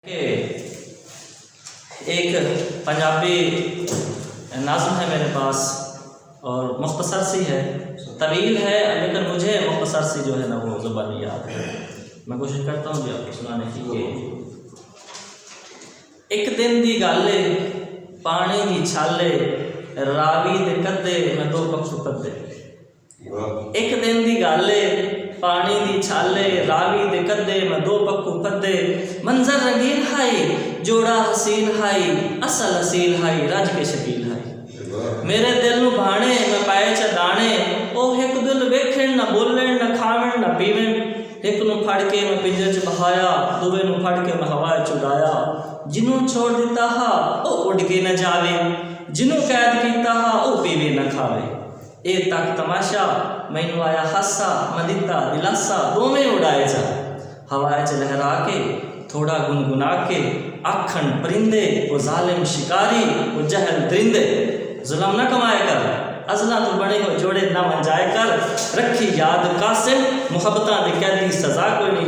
एक पंजाबी नाज़्म है मेरे पास और मुख्तसर सी है, तवील है लेकिन मुझे मुख्तसर सी जो है ना वो ज़ुबानी याद है। मैं कोशिश करता हूँ भी आपको सुनाने की। एक दिन दी गाले पानी दी छाले रावी दे कदे मैं दो पक्षु कदे। एक दिन दी गाले पानी दी छाले रावी दे कदे मैं दो पक्कू कदे। मंजर रंगीन हाई जोड़ा हसीन हाई असल असील हाई राज के शकील हाई। मेरे दिल नू भाणे मैं पाए च दाणे ओ एक दिल वेखण न बोलण न खावण न पीवण। एक नू फड़ के मैं पिंजर च बहाया दूवे नू फड़ के मैं हवा च उड़ाया। जिन्हों छोड़ दिता हा ओ उड़ के न जावे जिन्हों कैद कीता हा ओ पीवे न खावे। ए तक तमाशा मैनू आया हासा मैं दिता दिलासा दोवें उड़ाए जा। हवाए च लहरा के थोड़ा गुनगुना के आखन परिंदे वो जालिम शिकारी वो जहल दरिंदे। जुल्म न कमाए कर अजला तो बने हो जोड़े ना मंजाए कर। रखी याद कासिम मुहब्बतां दे कैदी सजा कोई नहीं